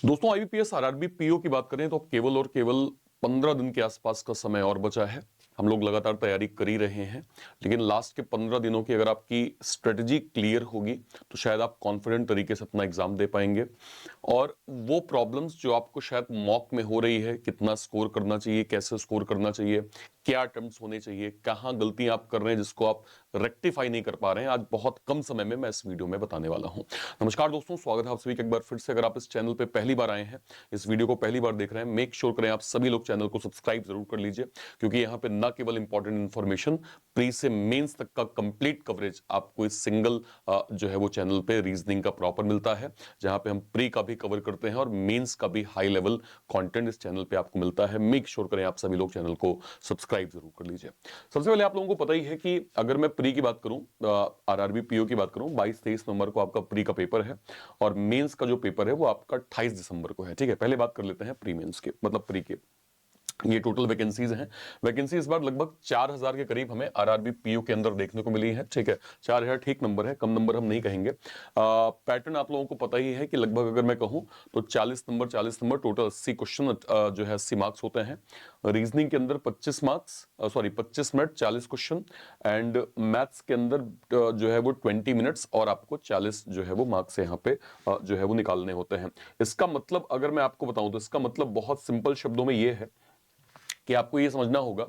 दोस्तों IBPS RRB PO की बात करें तो केवल और केवल 15 दिन के आसपास का समय और बचा है। हम लोग लगातार तैयारी कर ही रहे हैं, लेकिन लास्ट के 15 दिनों की अगर आपकी स्ट्रेटजी क्लियर होगी तो शायद आप कॉन्फिडेंट तरीके से अपना एग्जाम दे पाएंगे। और वो प्रॉब्लम्स जो आपको शायद मॉक में हो रही है, कितना स्कोर करना चाहिए, कैसे स्कोर करना चाहिए, क्या अटेम्प्ट्स होने चाहिए, कहां गलतियां आप कर रहे हैं जिसको आप रेक्टिफाई नहीं कर पा रहे हैं, आज बहुत कम समय में मैं इस वीडियो में बताने वाला हूं। नमस्कार दोस्तों, स्वागत है आप सभी का एक बार फिर से। अगर आप इस चैनल पे पहली बार आए हैं, इस वीडियो को पहली बार देख रहे हैं, मेक श्योर करें आप सभी लोग चैनल को सब्सक्राइब जरूर कर लीजिए, क्योंकि यहाँ पे न केवल इंपॉर्टेंट इंफॉर्मेशन, प्री से मेंस तक का कंप्लीट कवरेज आपको इस सिंगल जो है वो चैनल पे रीजनिंग का प्रॉपर मिलता है, जहां पे हम प्री का भी कवर करते हैं और मेंस का भी हाई लेवल कंटेंट इस चैनल पे आपको मिलता है। मेक श्योर करें आप सभी लोग चैनल को सब्सक्राइब जरूर कर लीजिए। सबसे पहले आप लोगों को पता ही है कि अगर मैं प्री की बात करूं, आरआरबी पीओ की बात करूं, 22-23 नवंबर को आपका प्री का पेपर है और मेंस का जो पेपर है वो आपका 28 दिसंबर को है। ठीक है, पहले बात कर लेते हैं प्री मेंस के, मतलब प्री के। ये टोटल वैकेंसीज हैं। वैकेंसी इस बार लगभग 4000 के करीब हमें आरआरबी पीयू के अंदर देखने को मिली है। ठीक है, 4000 ठीक नंबर है, कम नंबर हम नहीं कहेंगे। पैटर्न आप लोगों को पता ही है कि लगभग अगर मैं कहूं तो 40 नंबर टोटल 80 क्वेश्चन जो है 80 मार्क्स होते हैं। रीजनिंग के अंदर 25 marks, sorry 25 minute 40 question, and maths के अंदर जो है वो 20 मिनट्स और आपको 40 जो है वो मार्क्स यहाँ पे जो है वो निकालने होते हैं। इसका मतलब अगर मैं आपको बताऊं तो इसका मतलब बहुत सिंपल शब्दों में ये है कि आपको ये समझना होगा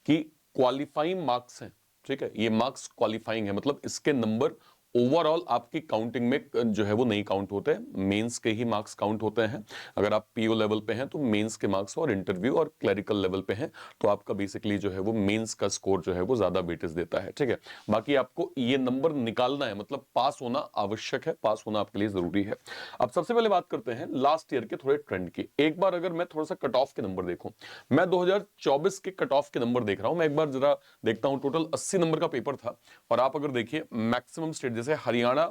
कि क्वालिफाइंग मार्क्स हैं। ठीक है, ये मार्क्स क्वालिफाइंग है, मतलब इसके नंबर ओवरऑल आपकी काउंटिंग में जो है वो नहीं काउंट होते हैं, मेंस के ही मार्क्स काउंट होते हैं। अगर आप पीओ लेवल पे हैं तो मेंस के मार्क्स, और इंटरव्यू और क्लरिकल लेवल पे हैं तो आपका बेसिकली जो है वो मेंस का स्कोर जो है वो ज्यादा वेटेज देता है। ठीक है, बाकी आपको ये नंबर निकालना है, मतलब पास होना आवश्यक है, पास होना आपके लिए जरूरी है। अब सबसे पहले बात करते हैं लास्ट ईयर के थोड़े ट्रेंड की। एक बार अगर मैं थोड़ा सा कट ऑफ के नंबर देखूं, मैं 2024 के कट ऑफ के नंबर देख रहा हूं, मैं एक बार जरा देखता हूं। टोटल 80 नंबर का पेपर था और आप अगर देखिए मैक्सिमम स्टेट जैसे हरियाणा,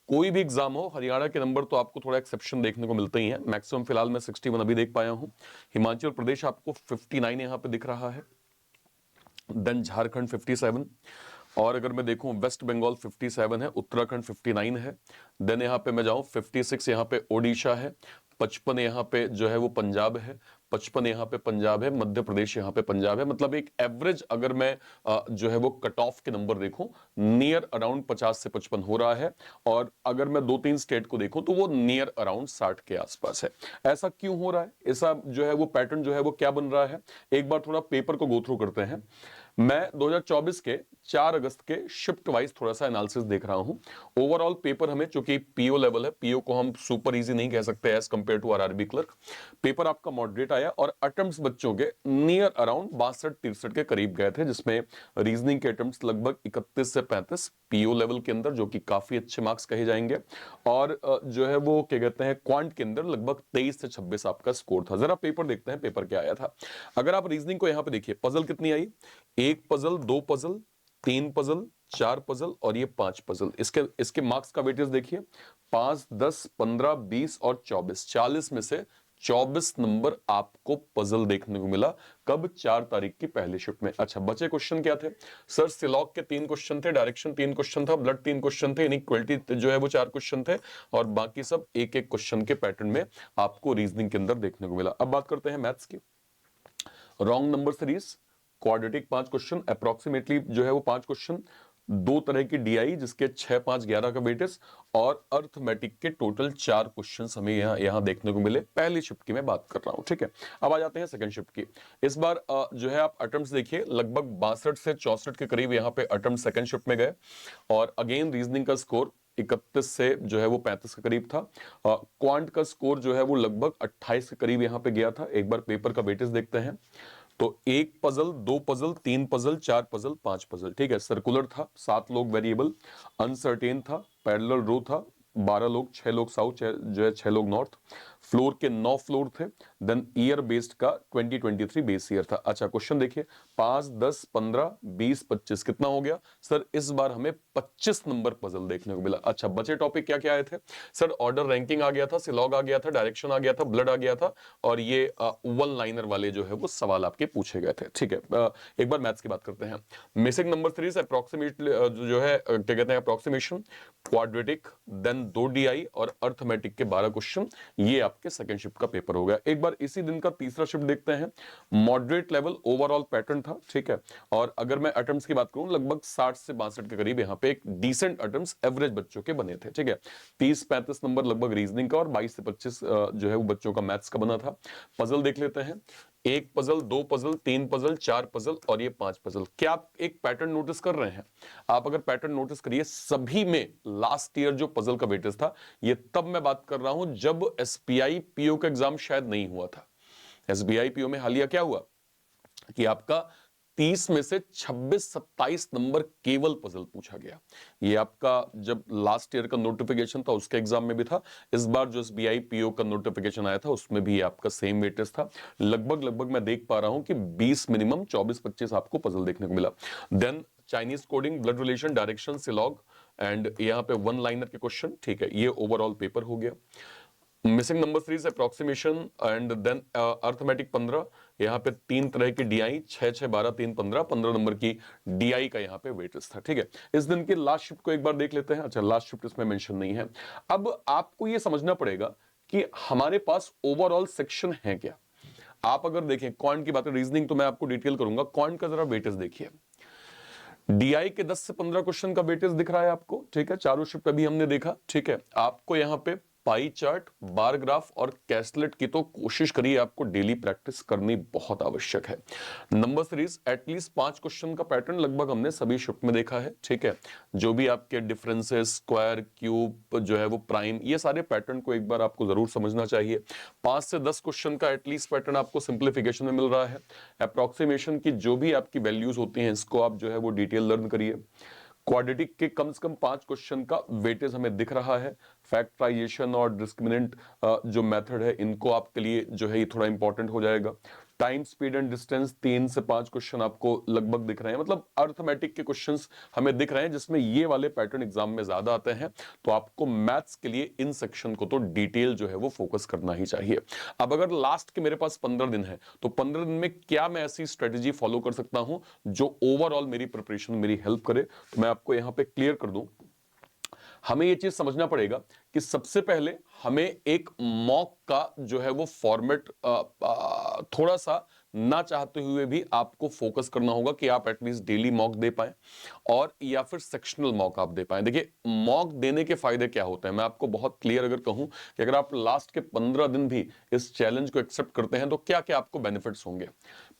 कोई भी एग्जाम हो, हरियाणा के नंबर तो आपको थोड़ा एक्सेप्शन देखने को मिलते ही हैं। मैक्सिमम फिलहाल मैं 61 अभी देख पाया हूं। हिमाचल प्रदेश आपको 59 यहां पे दिख रहा है, देन झारखंड 57, और अगर मैं देखूं वेस्ट बंगाल 57 है, उत्तराखंड 59 है, देन यहां पे मैं जाऊं 56 यहां पे ओडिशा है, 55 यहां पे जो है वो पंजाब है, 55 यहां पे पंजाब है, मध्य प्रदेश यहां पे पंजाब है। मतलब एक एवरेज अगर मैं जो है वो कट ऑफ के नंबर देखूं, नियर अराउंड 50 से 55 हो रहा है। और अगर मैं 2-3 स्टेट को देखूं तो वो नियर अराउंड 60 के आसपास है। ऐसा क्यों हो रहा है, ऐसा जो है वो पैटर्न जो है वो क्या बन रहा है, एक बार थोड़ा पेपर को गो थ्रू करते हैं। मैं 2024 के 4 अगस्त के शिफ्ट वाइज थोड़ा सा एनालिसिस देख रहा हूं। ओवरऑल पेपर हमें, चूंकि पीओ लेवल है, पीओ को हम सुपर इजी नहीं कह सकते as compare to RRB clerk. Paper आपका मॉडरेट आया और अटेम्प्ट्स बच्चों के नियर अराउंड 62-63 के करीब गए थे, जिसमें रीजनिंग के अटेम्प्ट्स लगभग 31 से 35 पीओ लेवल के अंदर, जो कि काफी अच्छे मार्क्स कहे जाएंगे। और जो है वो क्या कहते हैं, क्वांट के अंदर लगभग 23 से 26 आपका स्कोर था। जरा पेपर देखते हैं, पेपर क्या आया था। अगर आप रीजनिंग को यहां पे देखिए, पजल कितनी आई, एक पजल, दो पजल, तीन पजल, चार पजल और ये 5 पजल। इसके इसके मार्क्स का वेटेज देखिए, 5, 10, 15, 20 और 24, 40 में से 24 नंबर आपको पजल देखने को मिला। कब, 4 तारीख की पहली शिफ्ट में। अच्छा, बचे क्वेश्चन क्या थे सर? सिलॉग के 3 क्वेश्चन थे, डायरेक्शन 3 क्वेश्चन था, ब्लड 3 क्वेश्चन थे, इनइक्वालिटी जो है वो 4 क्वेश्चन थे, और बाकी सब एक एक क्वेश्चन के पैटर्न में आपको रीजनिंग के अंदर देखने को मिला। अब बात करते हैं मैथ्स की। Wrong number series, quadratic 5 question, approximately जो है वो 5 क्वेश्चन, दो तरह की डीआई जिसके 6, 5, 11 का वेटेज, और अर्थमेटिक के टोटल 4 क्वेश्चन हमें यहां देखने को मिले। पहली शिफ्ट की मैं बात कर रहा हूं। ठीक है, अब आ जाते हैं सेकंड शिफ्ट की। इस बार जो है आप अटेम्प्ट्स देखिए, लगभग 62 से 64 के करीब यहां पे अटेम्प्ट सेकंड शिफ्ट में गए, और अगेन रीजनिंग का स्कोर 31 से जो है वो 35 के करीब था। क्वांट का स्कोर जो है वो लगभग 28 के करीब यहां पे गया था। एक बार पेपर का वेटेज देखते हैं तो एक पजल, दो पजल, तीन पजल, चार पजल, 5 पजल। ठीक है, सर्कुलर था, 7 लोग वेरिएबल, अनसर्टेन था, पैरेलल रो था, 12 लोग, 6 लोग साउथ जो है 6 लोग नॉर्थ, फ्लोर के 9 फ्लोर थे, देन ईयर बेस्ड का 2023 बेस ईयर था। अच्छा, क्वेश्चन देखिए, 5, 10, 15, 20, 25 कितना हो गया सर? इस बार हमें 25 नंबर पजल देखने को मिला। अच्छा, बचे टॉपिक क्या क्या आए थे सर? ऑर्डर रैंकिंग आ गया था, सिलॉग आ गया था, डायरेक्शन आ गया था, ब्लड आ गया था, और ये वन लाइनर वाले जो है वो सवाल आपके पूछे गए थे। ठीक है, एक बार मैथ्स की बात करते हैं। मिसिंग नंबर सीरीज अप्रोक्सीमेटली जो है क्या कहते हैं, अप्रोक्सीमेशन, क्वाड्रेटिक, देन 2 डीआई और अर्थमेटिक के 12 क्वेश्चन, ये आपके सेकंड शिफ्ट का पेपर हो गया। एक बार इसी दिन का तीसरा शिफ्ट देखते हैं। मॉडरेट लेवल ओवरऑल पैटर्न था, ठीक है। और अगर मैं अटेम्प्ट्स की बात करूं, लगभग 60 से 62 के करीब यहाँ पे एक डिसेंट अटेम्प्ट्स एवरेज बच्चों के बने थे, ठीक है। 30-35 नंबर लगभग रीजनिंग का और 22 से 25 जो है वो बच्चों का मैथ्स का बना था। पजल देख लेते हैं। एक पजल, दो पजल, तीन पजल, चार पजल और ये 5 पजल। क्या आप एक पैटर्न नोटिस कर रहे हैं? आप अगर पैटर्न नोटिस करिए, सभी में लास्ट ईयर जो पजल का वेटेज था, ये तब मैं बात कर रहा हूं जब एसबीआई पीओ का एग्जाम शायद नहीं हुआ था। एसबीआई पीओ में हालिया क्या हुआ कि आपका 30 में से 26-27 नंबर केवल पजल पूछा गया। ये आपका जब लास्ट ईयर का नोटिफिकेशन था उसके एग्जाम में भी था। इस बार जो एसबीआई पीओ का नोटिफिकेशन आया था उसमें भी आपका सेम वेटेज था। लगभग मैं देख पा रहा हूं कि 20 मिनिमम 24-25 आपको पजल देखने को मिला। Then Chinese coding, blood relation, direction, syllogism and यहाँ पे वन लाइनर के क्वेश्चन, ठीक है। ये ओवरऑल पेपर हो गया। Missing number series, approximation and then arithmetic 15। यहाँ पे 3 तरह की डीआई, 6, 6, 12, 3, 15 नंबर की डीआई का यहाँ पे वेटेज था, ठीक है। इस दिन की लास्ट शिफ्ट को एक बार देख लेते हैं। अच्छा, लास्ट शिफ्ट इसमें मेंशन नहीं है। अब आपको ये समझना पड़ेगा कि हमारे पास ओवरऑल सेक्शन है क्या। आप अगर देखें क्वांट की बात है, रीजनिंग तो मैं आपको डिटेल करूंगा, क्वांट का जरा वेटेज देखिए। डीआई के 10 से 15 क्वेश्चन का वेटेज दिख रहा है आपको, ठीक है। चारों शिफ्ट अभी हमने देखा, ठीक है। आपको यहाँ पे पाई चार्ट, बार ग्राफ और कैस्टलेट की तो कोशिश करिए, आपको डेली प्रैक्टिस करनी बहुत आवश्यक है। नंबर सीरीज एटलीस्ट 5 क्वेश्चन का पैटर्न लगभग हमने सभी शिफ्ट में देखा है, ठीक है। जो भी आपके डिफरेंसेस, स्क्वायर, क्यूब जो है वो प्राइम, ये सारे पैटर्न को एक बार आपको जरूर समझना चाहिए। 5 से 10 क्वेश्चन का एटलीस्ट पैटर्न आपको सिंप्लीफिकेशन में मिल रहा है। अप्रोक्सीमेशन की जो भी आपकी वैल्यूज होती हैं, इसको आप जो है वो डिटेल लर्न करिए। क्वाड्रेटिक के कम से कम 5 क्वेश्चन का वेटेज हमें दिख रहा है। फैक्टराइजेशन और डिस्क्रिमिनेंट जो मेथड है, इनको आपके लिए जो है ये थोड़ा इंपॉर्टेंट हो जाएगा। टाइम, स्पीड एंड डिस्टेंस 3 से 5 क्वेश्चन आपको लगभग दिख रहे हैं। मतलब अर्थमेटिक के क्वेश्चंस हमें दिख रहे हैं जिसमें ये वाले पैटर्न एग्जाम में ज्यादा आते हैं। तो आपको मैथ्स के लिए इन सेक्शन को तो डिटेल जो है वो फोकस करना ही चाहिए। अब अगर लास्ट के मेरे पास 15 दिन है, तो 15 दिन में क्या मैं ऐसी स्ट्रेटेजी फॉलो कर सकता हूं जो ओवरऑल मेरी प्रिपरेशन, मेरी हेल्प करे। तो मैं आपको यहां पे क्लियर कर दूं। हमें यह चीज समझना पड़ेगा कि सबसे पहले हमें एक मॉक का जो है वो फॉर्मेट थोड़ा सा ना चाहते हुए भी आपको फोकस करना होगा कि आप एटलीस्ट डेली मॉक दे पाएं और या फिर सेक्शनल मॉक आप दे पाएं। देखिए, मॉक देने के फायदे क्या होते हैं, मैं आपको बहुत क्लियर अगर कहूं कि अगर आप लास्ट के 15 दिन भी इस चैलेंज को एक्सेप्ट करते हैं तो क्या क्या आपको बेनिफिट्स होंगे।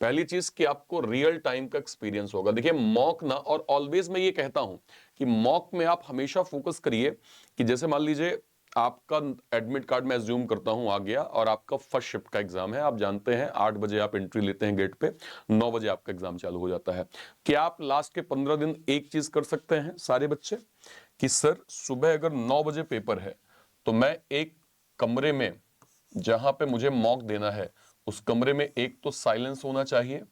पहली चीज कि आपको रियल टाइम का एक्सपीरियंस होगा। देखिए, मॉक ना, और ऑलवेज मैं ये कहता हूं कि मॉक में आप हमेशा फोकस करिए कि जैसे मान लीजिए आपका एडमिट कार्ड मैं अज्यूम करता हूं आ गया और आपका फर्स्ट शिफ्ट का एग्जाम है। आप जानते हैं 8 बजे आप एंट्री लेते हैं गेट पे, 9 बजे आपका एग्जाम चालू हो जाता है। क्या आप लास्ट के 15 दिन एक चीज कर सकते हैं सारे बच्चे कि सर सुबह अगर 9 बजे पेपर है तो मैं एक कमरे में जहां पे मुझे मॉक देना है उस कमरे में एक तो साइलेंस होना चाहिए,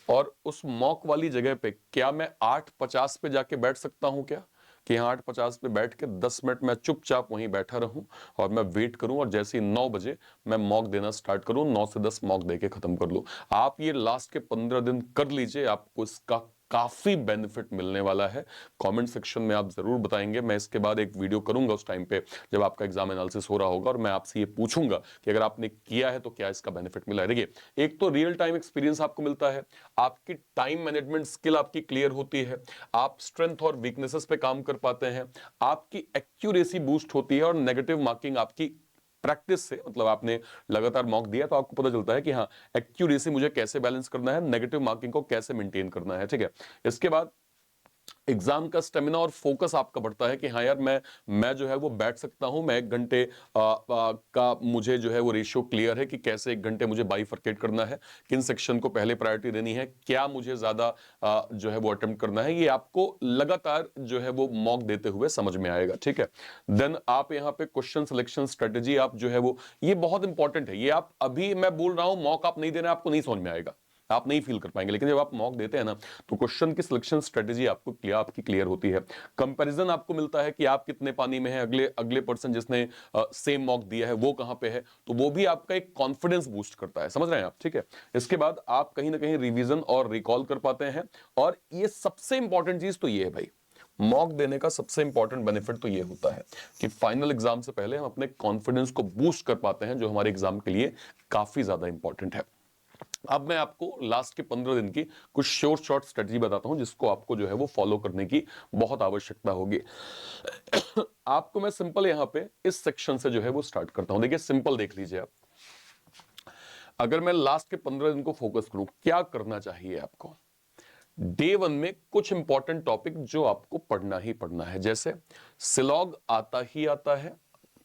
और उस मॉक वाली जगह पे क्या मैं 8:50 पे जाके बैठ सकता हूं क्या, कि यहाँ 8:50 पे बैठ के 10 मिनट मैं चुपचाप वहीं बैठा रहूं और मैं वेट करूं और जैसे ही 9 बजे मैं मॉक देना स्टार्ट करूं, 9 से 10 मॉक देके खत्म कर लूं। आप ये लास्ट के 15 दिन कर लीजिए, आपको इसका काफी बेनिफिट मिलने वाला है। कमेंट सेक्शन में आप जरूर बताएंगे। मैं इसके बाद एक वीडियो करूंगा उस टाइम पे जब आपका एग्जाम एनालिसिस हो रहा होगा और मैं आपसे ये पूछूंगा कि अगर आपने किया है तो क्या इसका बेनिफिट मिला है। देखिए, एक तो रियल टाइम एक्सपीरियंस आपको मिलता है, आपकी टाइम मैनेजमेंट स्किल आपकी क्लियर होती है, आप स्ट्रेंथ और वीकनेसेस पे काम कर पाते हैं, आपकी एक्यूरेसी बूस्ट होती है और नेगेटिव मार्किंग आपकी प्रैक्टिस से, मतलब आपने लगातार मॉक दिया तो आपको पता चलता है कि हाँ, एक्यूरेसी मुझे कैसे बैलेंस करना है, नेगेटिव मार्किंग को कैसे मेंटेन करना है, ठीक है। इसके बाद एग्जाम का स्टेमिना और फोकस आपका बढ़ता है कि हाँ यार, मैं जो है वो बैठ सकता हूं, मैं 1 घंटे का मुझे जो है वो रेशियो क्लियर है कि कैसे 1 घंटे मुझे बाइफरकेट करना है, किन सेक्शन को पहले प्रायोरिटी देनी है, क्या मुझे ज्यादा जो है वो अटेम्प्ट करना है। ये आपको लगातार जो है वो मॉक देते हुए समझ में आएगा, ठीक है। देन आप यहाँ पे क्वेश्चन सिलेक्शन स्ट्रेटेजी आप जो है वो, ये बहुत इंपॉर्टेंट है। ये आप अभी मैं बोल रहा हूं मॉक आप नहीं देना, आपको नहीं समझ में आएगा, आप नहीं फील कर पाएंगे, लेकिन जब आप मॉक देते हैं ना तो क्वेश्चन की सिलेक्शन स्ट्रेटेजी आपकी क्लियर होती है। कंपैरिजन आपको मिलता है कि आप कितने पानी में हैं, अगले अगले पर्सन जिसने सेम मॉक दिया है वो कहां पे है, तो वो भी आपका एक कॉन्फिडेंस बूस्ट करता है। समझ रहे हैं आप, ठीक है। इसके बाद आप कहीं ना कहीं रिवीजन और रिकॉल कर पाते हैं, और ये सबसे इंपॉर्टेंट चीज तो ये है भाई, मॉक देने का सबसे इंपॉर्टेंट बेनिफिट तो ये होता है कि फाइनल एग्जाम से पहले हम अपने कॉन्फिडेंस को बूस्ट कर पाते हैं, जो हमारे एग्जाम के लिए काफी ज्यादा इंपॉर्टेंट है। अब मैं आपको लास्ट के 15 दिन की कुछ शॉर्ट स्ट्रेटजी बताता हूं, जिसको आपको जो है वो फॉलो करने की बहुत आवश्यकता होगी। आपको मैं सिंपल यहां पे इस सेक्शन से जो है वो स्टार्ट करता हूं। देखिए सिंपल देख लीजिए आप, अगर मैं लास्ट के 15 दिन को फोकस करूं, क्या करना चाहिए आपको। डे 1 में कुछ इंपॉर्टेंट टॉपिक जो आपको पढ़ना ही पढ़ना है, जैसे सिलॉग आता ही आता है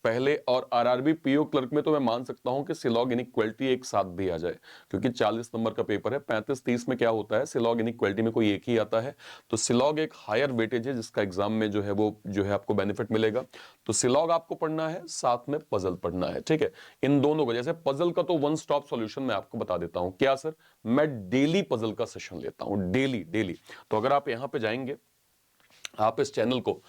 पहले, और आरआरबी पीओ क्लर्क में तो मैं मान सकता हूं कि सिलॉग इनइक्वालिटी एक साथ भी आ जाए, क्योंकि 40 नंबर का पेपर है। 35-30 में क्या होता है, सिलॉग इनइक्वालिटी में कोई एक ही आता है, तो सिलॉग एक हायर वेटेज है जिसका एग्जाम में जो है वो जो है आपको बेनिफिट मिलेगा। तो सिलॉग आपको पढ़ना है, साथ में पजल पढ़ना है, ठीक है। इन दोनों को, जैसे पजल का तो वन स्टॉप सॉल्यूशन मैं आपको बता देता हूं। क्या सर, मैं डेली पजल का सेशन लेता हूं, डेली डेली। तो अगर आप यहां पे जाएंगे, आप इस चैनल को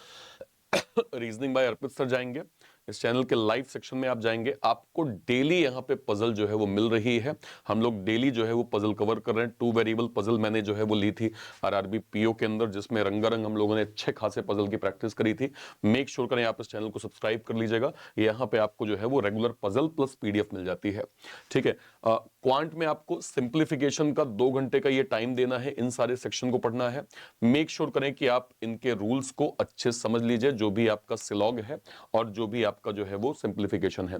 रीजनिंग बाय अर्पित सर जाएंगे, इस चैनल के लाइव सेक्शन में आप जाएंगे, आपको डेली यहां पे पजल जो है वो मिल रही है। हम लोग डेली जो है वो पजल कवर कर रहे हैं। 2 वेरिएबल पजल मैंने जो है वो ली थी आरआरबी पीओ के अंदर, जिसमें रंगारंग हम लोगों ने अच्छे खासे पजल की प्रैक्टिस करी थी। मेक श्योर करें आप इस चैनल को सब्सक्राइब कर लीजिएगा, यहां पे आपको जो है वो रेगुलर पजल प्लस पीडीएफ मिल जाती है, ठीक है। क्वांट में आपको सिंप्लीफिकेशन का 2 घंटे का ये टाइम देना है, इन सारे सेक्शन को पढ़ना है। मेक श्योर करें कि आप इनके रूल्स को अच्छे से समझ लीजिए, जो भी आपका सिलॉग है और जो भी आपका जो है वो सिंप्लीफिकेशन है।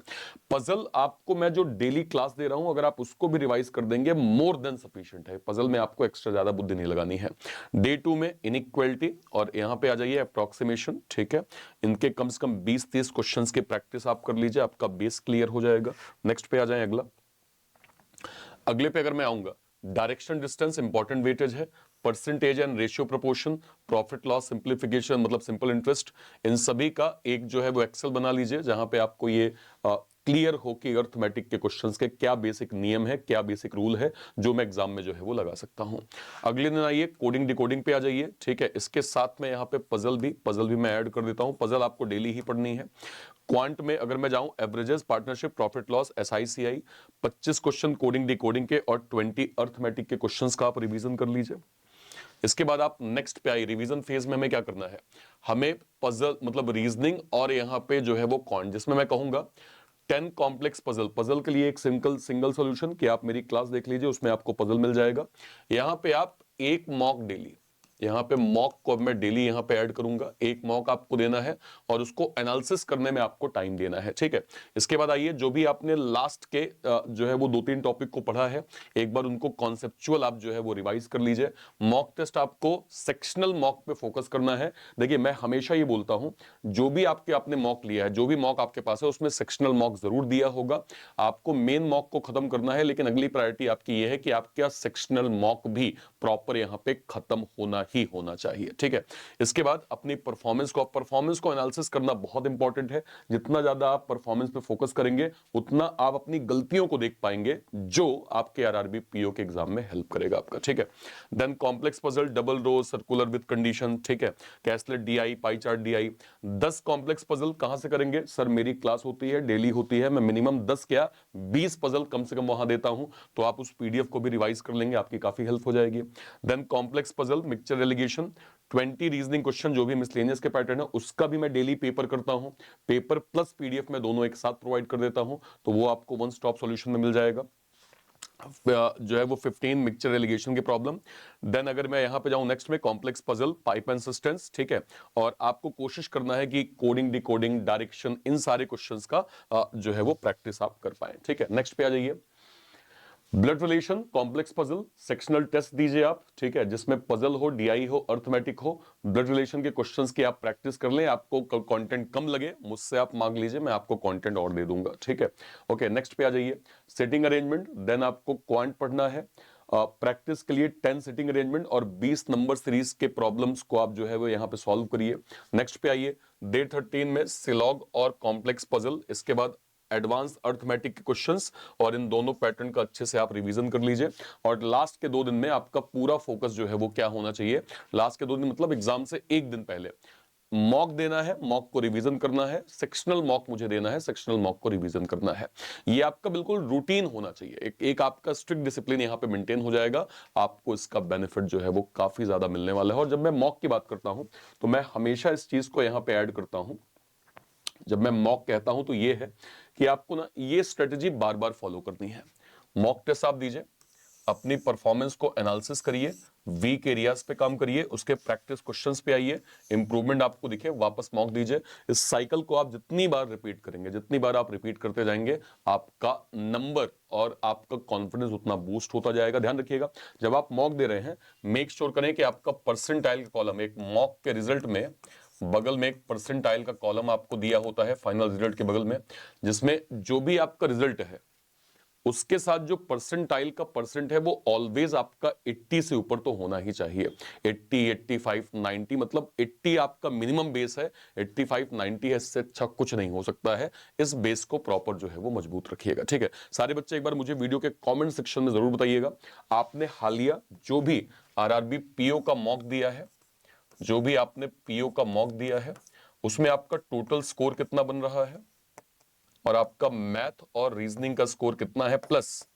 पजल आपको मैं जो डेली क्लास दे रहा हूं, अगर आप उसको भी रिवाइज कर देंगे, मोर देन सफिशिएंट है। पजल में आपको एक्स्ट्रा ज्यादा बुद्धि नहीं लगानी है। डे 2 में इनइक्वालिटी, और यहां पे आ जाइए अप्रोक्सीमेशन, ठीक है। इनके कम से कम 20-30 क्वेश्चंस की प्रैक्टिस आप कर लीजिए, आपका बेस क्लियर हो जाएगा। नेक्स्ट पे आ जाए, अगले पे अगर मैं आऊंगा, डायरेक्शन डिस्टेंस इंपॉर्टेंट वेटेज है, percentage and ratio proportion, profit loss simplification मतलब सिंपल इंटरेस्ट, इन सभी का एक जो है वो एक्सेल बना लीजिए, जहां पे आपको ये क्लियर हो कि अर्थमेटिक के क्वेश्चंस के क्या बेसिक नियम है, क्या बेसिक रूल है, जो मैं एग्जाम में जो है वो लगा सकता हूं। अगले दिन आइए कोडिंग डिकोडिंग पे आ जाइए, ठीक है। इसके साथ में यहाँ पे पजल भी मैं ऐड कर देता हूं। पजल आपको डेली ही पढ़नी है। क्वांट में अगर मैं जाऊं, averages, partnership, profit loss, SICI, 25 question coding decoding के और 20 अर्थमेटिक के क्वेश्चंस का आप रिवीजन कर लीजिए। इसके बाद आप नेक्स्ट पे आई, रिवीजन फेज में हमें क्या करना है, हमें पजल मतलब रीजनिंग और यहां पे जो है वो क्वांट, जिसमें मैं कहूंगा 10 कॉम्प्लेक्स पजल के लिए एक सिंगल सॉल्यूशन कि आप मेरी क्लास देख लीजिए, उसमें आपको पजल मिल जाएगा। यहां पे आप एक मॉक डेली, यहां पे मॉक को मैं डेली यहां पे ऐड करूंगा, एक मॉक आपको देना है और उसको एनालिसिस करने में आपको टाइम देना है, ठीक है। इसके बाद आइए, जो भी आपने लास्ट के जो है वो 2-3 टॉपिक को पढ़ा है, एक बार उनको कॉन्सेप्चुअल आप जो है वो रिवाइज कर लीजिए। मॉक टेस्ट आपको सेक्शनल मॉक पे फोकस करना है। देखिए मैं हमेशा ये बोलता हूं, जो भी आपने मॉक लिया है, जो भी मॉक आपके पास है, उसमें सेक्शनल मॉक जरूर दिया होगा। आपको मेन मॉक को खत्म करना है, लेकिन अगली प्रायोरिटी आपकी ये है कि आपका सेक्शनल मॉक भी प्रॉपर यहां पे खत्म होना ही होना चाहिए, ठीक है। इसके बाद अपनी परफॉर्मेंस को एनालिसिस करना बहुत इंपॉर्टेंट है। जितना ज्यादा आप परफॉर्मेंस पे फोकस करेंगे, उतना आप अपनी गलतियों को देख पाएंगे, जो आपके आरआरबी पीओ के एग्जाम में हेल्प करेगा आपका, ठीक है। Then complex puzzle, double row, circular with condition, ठीक है। Caselet DI, pie chart DI, 10 complex puzzle कहां से करेंगे सर, मेरी क्लास होती है, डेली होती है, मैं मिनिमम 10 क्या 20 पजल कम से कम वहां देता हूं, तो आप उस पीडीएफ को भी रिवाइज कर लेंगे, आपकी काफी हेल्प हो जाएगी। Then complex puzzle, mixture alligation, 20 reasoning question जो भी मिसलेनियस के पैटर्न है, उसका भी मैं डेली पेपर करता हूं। पेपर प्लस पीडीएफ में दोनों एक साथ प्रोवाइड कर देता हूं, तो वो आपको वन स्टॉप सॉल्यूशन में मिल जाएगा। जो है वो 15 मिक्सचर रेलिगेशन की प्रॉब्लम। देन अगर मैं यहां पे जाऊं नेक्स्ट में, कॉम्प्लेक्स पजल, पाइप एंड सिस्टेंस, ठीक है। और आपको कोशिश करना है कि कोडिंग डिकोडिंग डायरेक्शन इन सारे क्वेश्चंस का जो है वो प्रैक्टिस आप कर पाए, ठीक है। नेक्स्ट पे आ जाइए, blood relation, complex puzzle, sectional test दीजिए आप, ठीक है, जिसमें पजल हो, डीआई हो, अर्थमेटिक हो, ब्लड रिलेशन के क्वेश्चंस की आप प्रैक्टिस कर लें। आपको कंटेंट कम लगे, मुझसे आप मांग लीजिए, मैं आपको कंटेंट और दे दूंगा, ठीक है। ओके, नेक्स्ट पे आ जाइए, सेटिंग अरेंजमेंट। देन आपको क्वांट पढ़ना है, प्रैक्टिस के लिए 10 सिटिंग अरेंजमेंट और 20 नंबर सीरीज के प्रॉब्लम्स को आप जो है वो यहां पे सॉल्व करिए। नेक्स्ट पे आइए, डे 13 में सिलॉग और कॉम्प्लेक्स पजल, इसके बाद एडवांस अर्थमेटिक के क्वेश्चंस, और इन दोनों पैटर्न का अच्छे से आप रिवीजन कर लीजिए। और लास्ट के 2 दिन में आपका पूरा फोकस जो है वो क्या होना चाहिए, लास्ट के 2 दिन मतलब एग्जाम से एक दिन पहले, मॉक देना है, मॉक को रिवीजन करना है, सेक्शनल मॉक मुझे देना है, सेक्शनल मॉक को रिवीजन करना है। ये आपका बिल्कुल रूटीन होना चाहिए, एक आपका स्ट्रिक्ट डिसिप्लिन यहाँ पे मेंटेन हो जाएगा। आपको इसका बेनिफिट जो है वो काफी ज्यादा मिलने वाला है। और जब मैं मॉक की बात करता हूं तो मैं हमेशा इस चीज को यहाँ पे ऐड करता हूं। जब मैं मॉक कहता हूं तो ये है कि आपको ना ये स्ट्रेटेजी बार बार फॉलो करनी है। मॉक टेस्ट आप दीजिए, अपनी परफॉर्मेंस को एनालिसिस करिए, वीक एरियाज पे काम करिए, उसके प्रैक्टिस क्वेश्चंस पे आइए, इंप्रूवमेंट आपको दिखे, वापस मॉक दीजिए। इस साइकिल को आप जितनी बार रिपीट करेंगे, जितनी बार आप रिपीट करते जाएंगे, आपका नंबर और आपका कॉन्फिडेंस उतना बूस्ट होता जाएगा। ध्यान रखिएगा, जब आप मॉक दे रहे हैं, मेक श्योर करें कि आपका परसेंटाइल का कॉलम, एक मॉक के रिजल्ट में बगल में एक परसेंटाइल का कॉलम आपको दिया होता है फाइनल रिजल्ट के बगल में, जिसमें जो भी आपका रिजल्ट है उसके साथ जो परसेंटाइल का परसेंट है वो ऑलवेज आपका 80 से ऊपर तो होना ही चाहिए। 80, 85, 90, मतलब 80 आपका मिनिमम बेस है, 85, 90 है, इससे अच्छा कुछ नहीं हो सकता है। इस बेस को प्रॉपर जो है वो मजबूत रखिएगा। ठीक है, सारे बच्चे एक बार मुझे वीडियो के कमेंट सेक्शन में जरूर बताइएगा, आपने हालिया जो भी आरआरबी पीओ का मॉक दिया है, जो भी आपने पीओ का मॉक दिया है, उसमें आपका टोटल स्कोर कितना बन रहा है और आपका मैथ और रीजनिंग का स्कोर कितना है, प्लस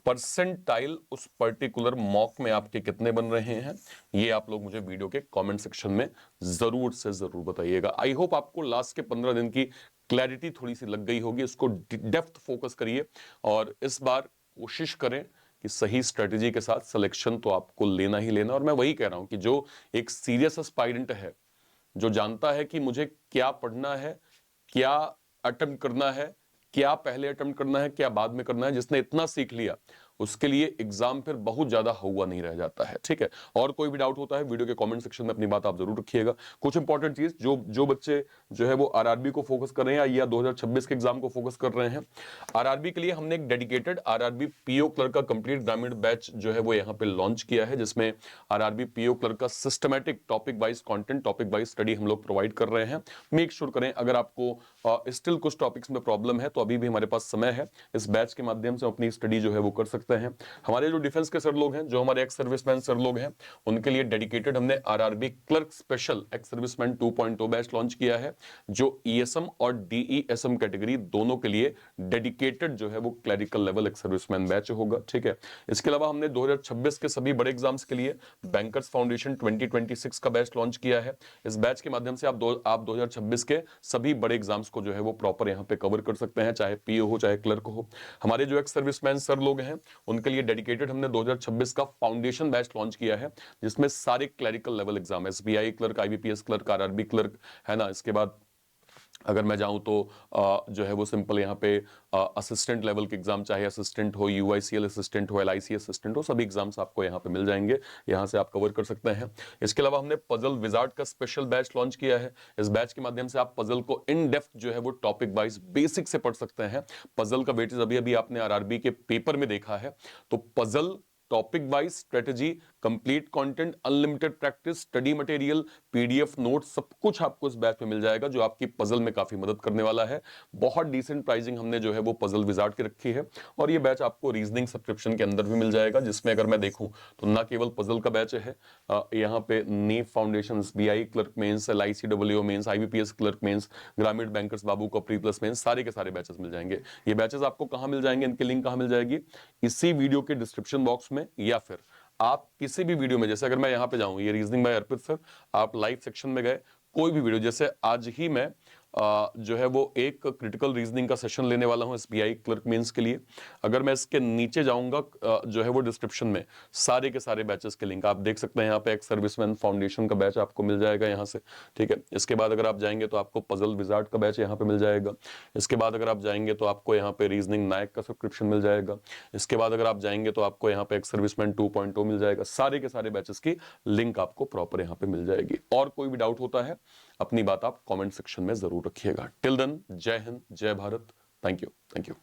परसेंटाइल उस पर्टिकुलर मॉक में आपके कितने बन रहे हैं। ये आप लोग मुझे वीडियो के कमेंट सेक्शन में जरूर से जरूर बताइएगा। आई होप आपको लास्ट के 15 दिन की क्लैरिटी थोड़ी सी लग गई होगी। इसको डेप्थ फोकस करिए और इस बार कोशिश करें कि सही स्ट्रेटेजी के साथ सिलेक्शन तो आपको लेना ही लेना। और मैं वही कह रहा हूं कि जो एक सीरियस एस्पायरेंट है, जो जानता है कि मुझे क्या पढ़ना है, क्या अटेम्प्ट करना है, क्या पहले अटेम्प्ट करना है, क्या बाद में करना है, जिसने इतना सीख लिया, उसके लिए एग्जाम फिर बहुत ज्यादा हुआ नहीं रह जाता है। ठीक है, और कोई भी डाउट होता है वीडियो के कमेंट सेक्शन में अपनी बात आप जरूर रखिएगा। कुछ इंपॉर्टेंट चीज, जो बच्चे जो है वो आरआरबी को फोकस कर रहे हैं या 2026 के एग्जाम को फोकस कर रहे हैं, आरआरबी के लिए हमने एक डेडिकेटेड आरआरबी पीओ क्लर्क का कंप्लीट ग्रामीण बैच जो है वो यहाँ पे लॉन्च किया है, जिसमें आरआरबी पीओ क्लर्क का systematic topic wise content, topic wise study हम लोग प्रोवाइड कर रहे हैं। मेक श्योर करें, अगर आपको स्टिल कुछ टॉपिक्स में प्रॉब्लम है तो अभी भी हमारे पास समय है, इस बैच के माध्यम से अपनी स्टडी जो है वो कर सकते हैं। हमारे जो डिफेंस के सर लोग हैं, जो हमारे एक्स सर्विसमैन सर लोग हैं, उनके लिए डेडिकेटेड हमने RRB clerk special ex serviceman 2.0 batch launch किया है, जो ईएसएम और डीईएसएम कैटेगरी दोनों के लिए डेडिकेटेड जो है वो clerical level ex serviceman batch होगा। ठीक है, इसके अलावा हमने 2026 के सभी बड़े एग्जाम्स के लिए बैंकर्स फाउंडेशन 2026 का बैच लॉन्च किया है। इस बैच के माध्यम से आप 2026 के सभी बड़े एग्जाम्स को जो है वो प्रॉपर यहाँ पे कवर कर सकते हैं, चाहे पीओ हो चाहे क्लर्क हो। हमारे जो एक्स सर्विसमैन सर लोग हैं, उनके लिए डेडिकेटेड हमने 2026 का फाउंडेशन बैच लॉन्च किया है, जिसमें सारे clerical level exam, SBI clerk, IBPS clerk, RRB clerk है ना। इसके बाद अगर मैं जाऊं तो जो है वो सिंपल यहाँ पे असिस्टेंट लेवल के एग्जाम, चाहे असिस्टेंट हो, यूआईसीएल असिस्टेंट हो, एलआईसी असिस्टेंट हो, सभी एग्जाम्स आपको यहाँ पे मिल जाएंगे, यहाँ से आप कवर कर सकते हैं। इसके अलावा हमने पजल विजार्ड का स्पेशल बैच लॉन्च किया है। इस बैच के माध्यम से आप पजल को इन डेप्थ जो है वो टॉपिक वाइज बेसिक से पढ़ सकते हैं। पजल का वेटेज अभी अभी आपने आरआरबी के पेपर में देखा है, तो puzzle topic wise strategy, complete content, unlimited practice, study material, PDF notes, सब कुछ आपको इस बैच में मिल जाएगा, जो आपकी पजल में काफी मदद करने वाला है। बहुत डिसेंट प्राइसिंग हमने जो है वो पजल विजार्ड की रखी है। और ये बैच आपको रीजनिंग सब्सक्रिप्शन के अंदर भी मिल जाएगा, जिसमें अगर मैं देखूं तो ना केवल पजल का बैच है, यहाँ पे NEET foundation, BI clerk mains, LICWO mains, IBPS clerk mains, ग्रामीण बैंकर्स बाबू का प्री प्लस मेंस, सारे के सारे बैचेस मिल जाएंगे। ये बैचेस आपको कहां मिल जाएंगे, इनकी लिंक कहां मिल जाएगी, इसी वीडियो के डिस्क्रिप्शन बॉक्स में, या फिर आप किसी भी वीडियो में, जैसे अगर मैं यहां पे जाऊं, ये रीजनिंग बाय अर्पित सर, आप लाइव सेक्शन में गए, कोई भी वीडियो, जैसे आज ही मैं जो है वो एक क्रिटिकल रीजनिंग का सेशन लेने वाला हूं एसबीआई क्लर्क मेंस के लिए, अगर मैं इसके नीचे जाऊंगा जो है वो डिस्क्रिप्शन में सारे के सारे बैचेस के लिंक आप देख सकते हैं। यहाँ पे एक्स सर्विसमैन फाउंडेशन का बैच आपको मिल जाएगा यहाँ से। ठीक है, इसके बाद अगर आप जाएंगे तो आपको पजल विजार्ड का बैच यहाँ पे मिल जाएगा। इसके बाद अगर आप जाएंगे तो आपको यहाँ पे रीजनिंग नायक का सब्सक्रिप्शन मिल जाएगा। इसके बाद अगर आप जाएंगे तो आपको यहाँ पे एक्स सर्विसमैन 2.0 मिल जाएगा। सारे के सारे बैचेस की लिंक आपको प्रॉपर यहाँ पे मिल जाएगी। और कोई भी डाउट होता है, अपनी बात आप कमेंट सेक्शन में जरूर रखिएगा। टिल देन, जय हिंद, जय Bharat, thank you, thank you.